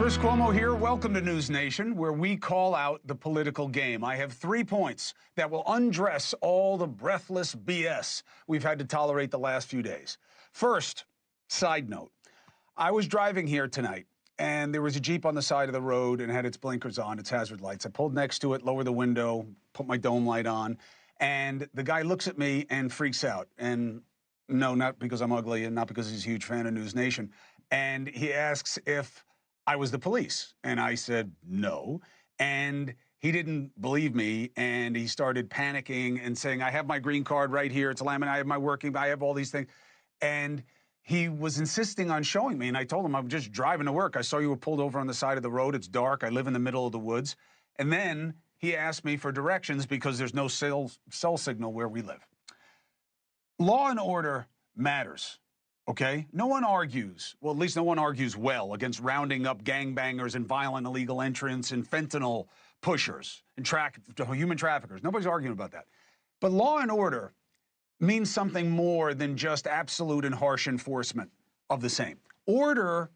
Chris Cuomo here. Welcome to NewsNation, where we call out the political game. I have 3 points that will undress all the breathless BS we've had to tolerate the last few days. First, side note, I was driving here tonight, and there was a Jeep on the side of the road and had its blinkers on, its hazard lights. I pulled next to it, lowered the window, put my dome light on, and the guy looks at me and freaks out. And no, not because I'm ugly and not because he's a huge fan of NewsNation. And he asks if I was the police. And I said, no. And he didn't believe me. And he started panicking and saying, I have my green card right here. It's a laminate. I have my working, I have all these things. And he was insisting on showing me. And I told him, I'm just driving to work. I saw you were pulled over on the side of the road. It's dark. I live in the middle of the woods. And then he asked me for directions because there's no cell signal where we live. Law and order matters. Okay? No one argues, well, at least no one argues well against rounding up gangbangers and violent illegal entrants and fentanyl pushers and human traffickers. Nobody's arguing about that. But law and order means something more than just absolute and harsh enforcement of the same. Order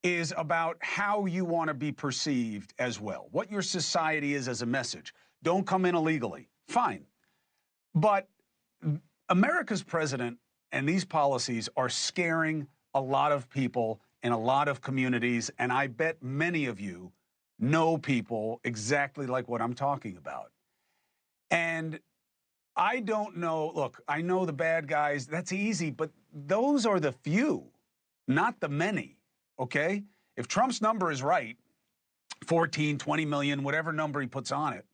is about how you want to be perceived as well, what your society is as a message. Don't come in illegally. Fine. But America's president and these policies are scaring a lot of people in a lot of communities, and I bet many of you know people exactly like what I'm talking about. And I don't know, look, I know the bad guys, that's easy, but those are the few, not the many, okay? If Trump's number is right, 14, 20 million, whatever number he puts on it,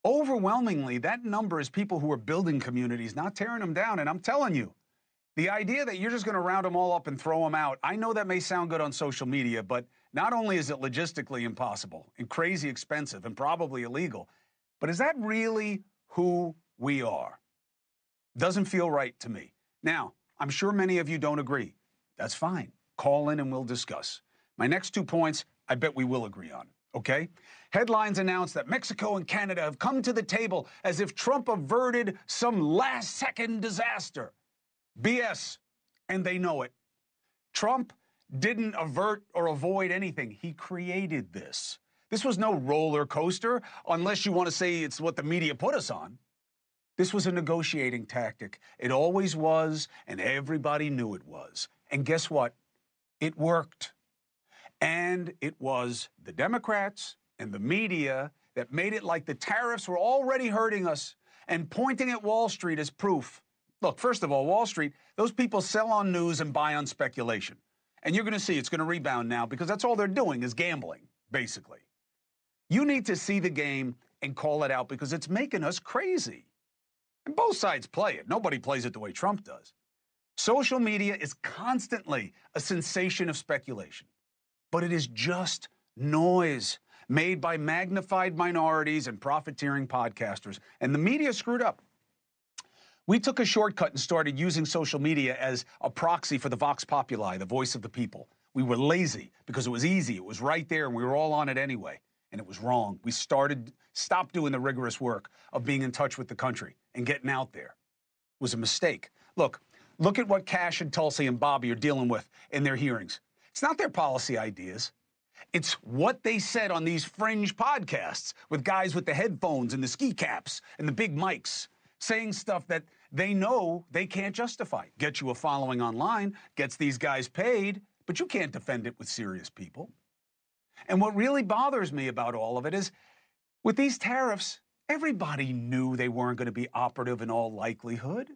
overwhelmingly, that number is people who are building communities, not tearing them down. And I'm telling you, the idea that you're just going to round them all up and throw them out, I know that may sound good on social media, but not only is it logistically impossible and crazy expensive and probably illegal, but is that really who we are? Doesn't feel right to me. Now, I'm sure many of you don't agree. That's fine. Call in and we'll discuss. My next 2 points, I bet we will agree on. Okay? Headlines announce that Mexico and Canada have come to the table as if Trump averted some last-second disaster. BS, and they know it. Trump didn't avert or avoid anything. He created this. This was no roller coaster, unless you want to say it's what the media put us on. This was a negotiating tactic. It always was, and everybody knew it was. And guess what? It worked. And it was the Democrats and the media that made it like the tariffs were already hurting us and pointing at Wall Street as proof. Look, first of all, Wall Street, those people sell on news and buy on speculation. And you're going to see it's going to rebound now because that's all they're doing is gambling, basically. You need to see the game and call it out because it's making us crazy. And both sides play it. Nobody plays it the way Trump does. Social media is constantly a sensation of speculation. But it is just noise made by magnified minorities and profiteering podcasters. And the media screwed up. We took a shortcut and started using social media as a proxy for the Vox Populi, the voice of the people. We were lazy because it was easy. It was right there, and we were all on it anyway. And it was wrong. We stopped doing the rigorous work of being in touch with the country and getting out there. It was a mistake. Look at what Cash and Tulsi and Bobby are dealing with in their hearings. It's not their policy ideas. It's what they said on these fringe podcasts with guys with the headphones and the ski caps and the big mics saying stuff that they know they can't justify. Gets you a following online, gets these guys paid, but you can't defend it with serious people. And what really bothers me about all of it is with these tariffs, everybody knew they weren't going to be operative in all likelihood.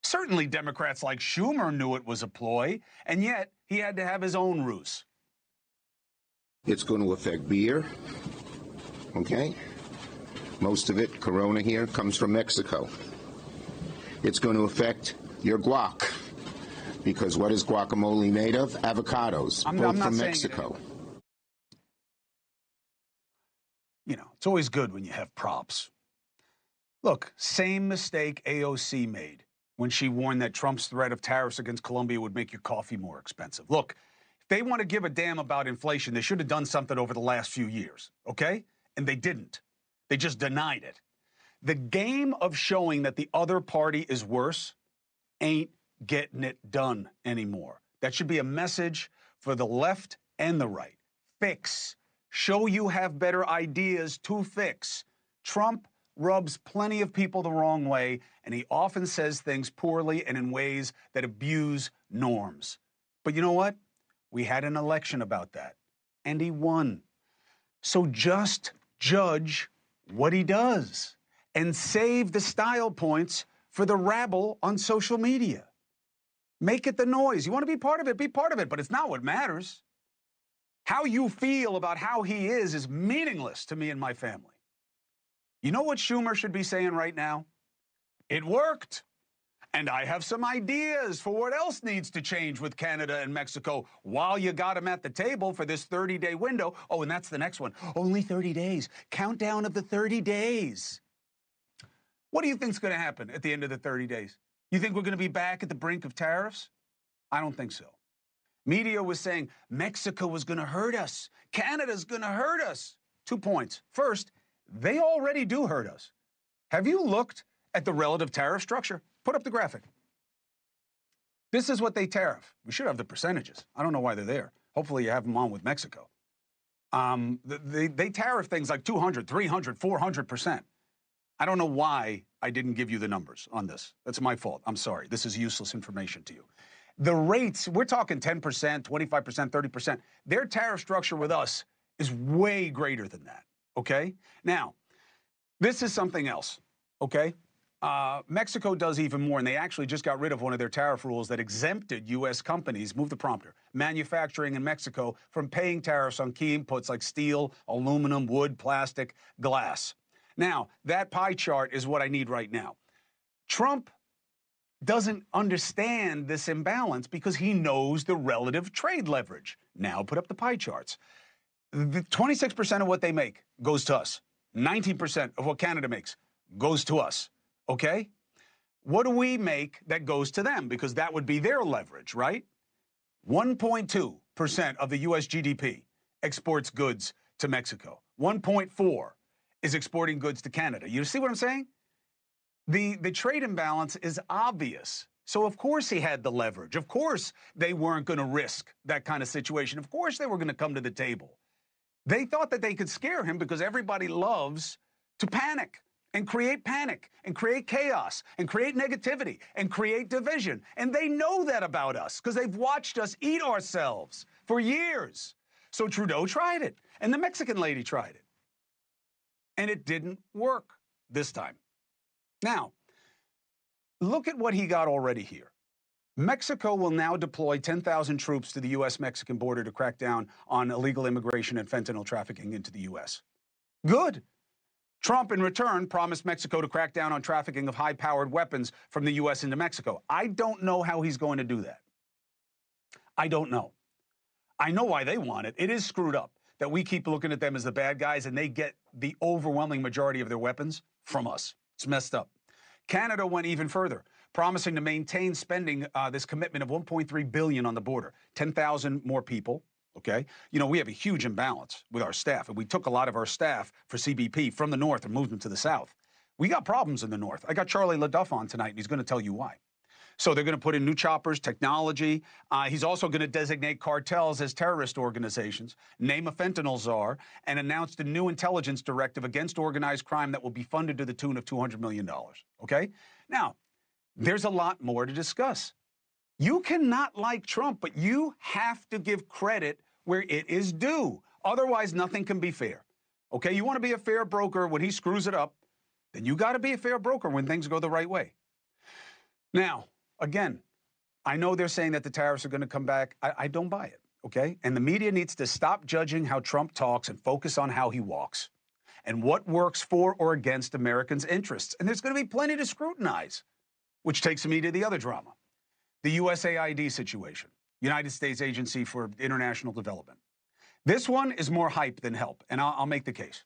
Certainly Democrats like Schumer knew it was a ploy, and yet he had to have his own ruse. It's going to affect beer, okay? Most of it, Corona here, comes from Mexico. It's going to affect your guac, because what is guacamole made of? Avocados, both from Mexico. You know, it's always good when you have props. Look, same mistake AOC made when she warned that Trump's threat of tariffs against Colombia would make your coffee more expensive. Look, if they want to give a damn about inflation, they should have done something over the last few years, okay? And they didn't. They just denied it. The game of showing that the other party is worse ain't getting it done anymore. That should be a message for the left and the right. fix. Show you have better ideas to fix. Trump rubs plenty of people the wrong way, and he often says things poorly and in ways that abuse norms. But you know what? We had an election about that, and he won. So just judge what he does and save the style points for the rabble on social media. Make it the noise. You want to be part of it, but it's not what matters. How you feel about how he is meaningless to me and my family. You know what Schumer should be saying right now? It worked. And I have some ideas for what else needs to change with Canada and Mexico while you got them at the table for this 30-day window. Oh, and that's the next one. Only 30 days. Countdown of the 30 days. What do you think's going to happen at the end of the 30 days? You think we're going to be back at the brink of tariffs? I don't think so. Media was saying Mexico was going to hurt us. Canada's going to hurt us. 2 points. First, they already do hurt us. Have you looked at the relative tariff structure? Put up the graphic. This is what they tariff. We should have the percentages. I don't know why they're there. Hopefully you have them on with Mexico. They tariff things like 200, 300, 400%. I don't know why I didn't give you the numbers on this. That's my fault. I'm sorry. This is useless information to you. The rates, we're talking 10%, 25%, 30%. Their tariff structure with us is way greater than that, okay? Now, this is something else, okay? Mexico does even more, and they actually just got rid of one of their tariff rules that exempted U.S. companies, move the prompter, manufacturing in Mexico from paying tariffs on key inputs like steel, aluminum, wood, plastic, glass. Now, that pie chart is what I need right now. Trump doesn't understand this imbalance because he knows the relative trade leverage. Now, put up the pie charts. 26% of what they make goes to us. 19% of what Canada makes goes to us. Okay? What do we make that goes to them? Because that would be their leverage, right? 1.2% of the U.S. GDP exports goods to Mexico. 1.4 is exporting goods to Canada. You see what I'm saying? The trade imbalance is obvious. So of course he had the leverage. Of course they weren't going to risk that kind of situation. Of course they were going to come to the table. They thought that they could scare him because everybody loves to panic and create chaos and create negativity and create division. And they know that about us because they've watched us eat ourselves for years. So Trudeau tried it, and the Mexican lady tried it. And it didn't work this time. Now, look at what he got already here. Mexico will now deploy 10,000 troops to the U.S.-Mexican border to crack down on illegal immigration and fentanyl trafficking into the U.S. Good. Trump, in return, promised Mexico to crack down on trafficking of high-powered weapons from the U.S. into Mexico. I don't know how he's going to do that. I don't know. I know why they want it. It is screwed up that we keep looking at them as the bad guys and they get the overwhelming majority of their weapons from us. It's messed up. Canada went even further, promising to maintain spending this commitment of $1.3 billion on the border, 10,000 more people. Okay, you know, we have a huge imbalance with our staff, and we took a lot of our staff for CBP from the north and moved them to the south. We got problems in the north. I got Charlie LaDuff on tonight, and he's going to tell you why. So they're going to put in new choppers, technology. He's also going to designate cartels as terrorist organizations, name a fentanyl czar, and announced a new intelligence directive against organized crime that will be funded to the tune of $200 million. Okay? Now, there's a lot more to discuss. You cannot like Trump, but you have to give credit where it is due. Otherwise, nothing can be fair. Okay? You want to be a fair broker when he screws it up, then you got to be a fair broker when things go the right way. Now, again, I know they're saying that the tariffs are going to come back. I don't buy it, okay? And the media needs to stop judging how Trump talks and focus on how he walks and what works for or against Americans' interests. And there's going to be plenty to scrutinize, which takes me to the other drama, the USAID situation, United States Agency for International Development. This one is more hype than help, and I'll make the case.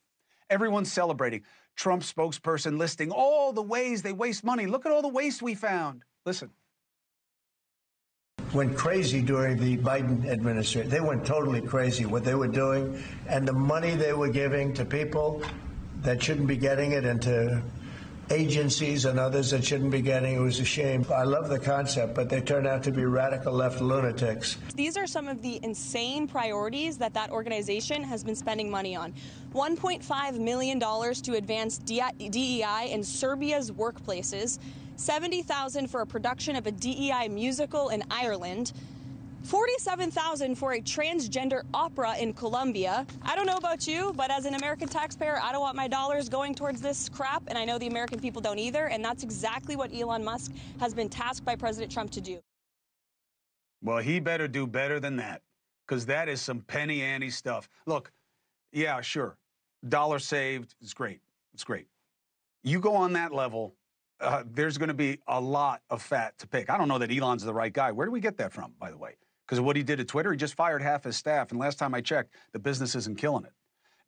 Everyone's celebrating. Trump spokesperson listing all the ways they waste money. Look at all the waste we found. Listen. Went crazy during the Biden administration. They went totally crazy what they were doing and the money they were giving to people that shouldn't be getting it and to agencies and others that shouldn't be getting. It was a shame. I love the concept, but they turned out to be radical left lunatics. These are some of the insane priorities that organization has been spending money on. $1.5 million to advance DEI in Serbia's workplaces, $70,000 for a production of a DEI musical in Ireland, $47,000 for a transgender opera in Colombia. I don't know about you, but as an American taxpayer, I don't want my dollars going towards this crap, and I know the American people don't either, and that's exactly what Elon Musk has been tasked by President Trump to do. Well, he better do better than that, because that is some penny ante stuff. Look, yeah, sure, dollar saved is great. It's great. You go on that level, there's going to be a lot of fat to pick. I don't know that Elon's the right guy. Where do we get that from, by the way? Because of what he did at Twitter, he just fired half his staff. And last time I checked, the business isn't killing it.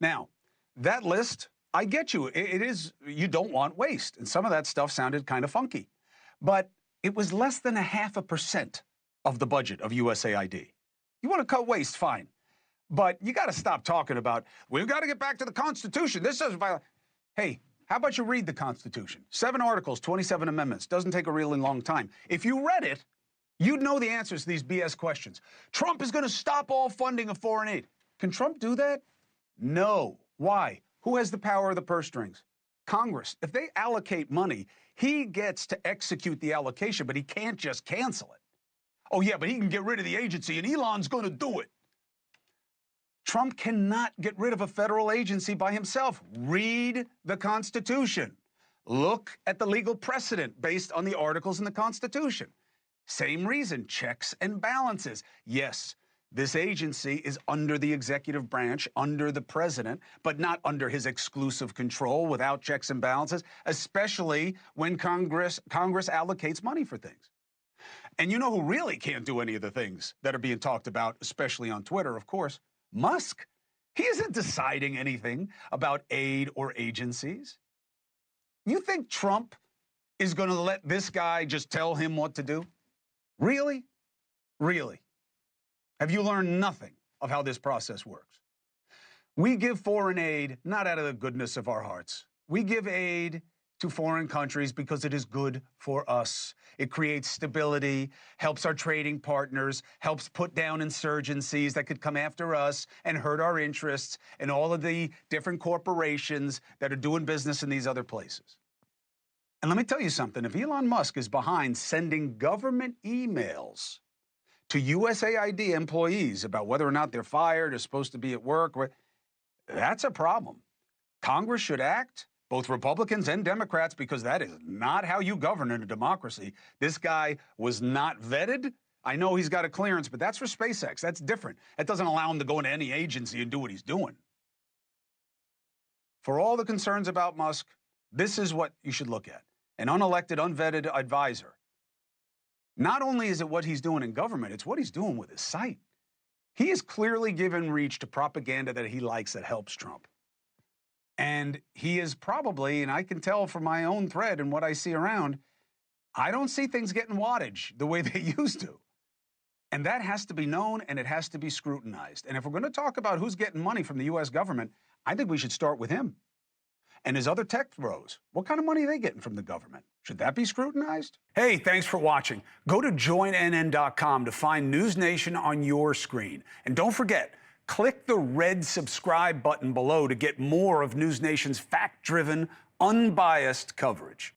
Now, that list, I get you. It is, you don't want waste. And some of that stuff sounded kind of funky. But it was less than 0.5% of the budget of USAID. You want to cut waste, fine. But you got to stop talking about, we've got to get back to the Constitution. This doesn't violate. Hey, how about you read the Constitution? 7 articles, 27 amendments. Doesn't take a really long time. If you read it, you'd know the answers to these BS questions. Trump is going to stop all funding of foreign aid. Can Trump do that? No. Why? Who has the power of the purse strings? Congress. If they allocate money, he gets to execute the allocation, but he can't just cancel it. Oh, yeah, but he can get rid of the agency, and Elon's going to do it. Trump cannot get rid of a federal agency by himself. Read the Constitution. Look at the legal precedent based on the articles in the Constitution. Same reason, checks and balances. Yes, this agency is under the executive branch, under the president, but not under his exclusive control without checks and balances, especially when Congress allocates money for things. And you know who really can't do any of the things that are being talked about, especially on Twitter, of course? Musk. He isn't deciding anything about aid or agencies. You think Trump is going to let this guy just tell him what to do? Really? Really? Have you learned nothing of how this process works? We give foreign aid not out of the goodness of our hearts. We give aid to foreign countries because it is good for us. It creates stability, helps our trading partners, helps put down insurgencies that could come after us and hurt our interests and all of the different corporations that are doing business in these other places. And let me tell you something, if Elon Musk is behind sending government emails to USAID employees about whether or not they're fired or supposed to be at work, that's a problem. Congress should act, both Republicans and Democrats, because that is not how you govern in a democracy. This guy was not vetted. I know he's got a clearance, but that's for SpaceX. That's different. That doesn't allow him to go into any agency and do what he's doing. For all the concerns about Musk, this is what you should look at. An unelected, unvetted advisor. Not only is it what he's doing in government, it's what he's doing with his site. He is clearly given reach to propaganda that he likes that helps Trump. And he is probably, and I can tell from my own thread and what I see around, I don't see things getting wattage the way they used to. And that has to be known and it has to be scrutinized. And if we're going to talk about who's getting money from the U.S. government, I think we should start with him. And his other tech bros, what kind of money are they getting from the government? Should that be scrutinized? Hey, thanks for watching. Go to joinnn.com to find NewsNation on your screen. And don't forget, click the red subscribe button below to get more of NewsNation's fact-driven, unbiased coverage.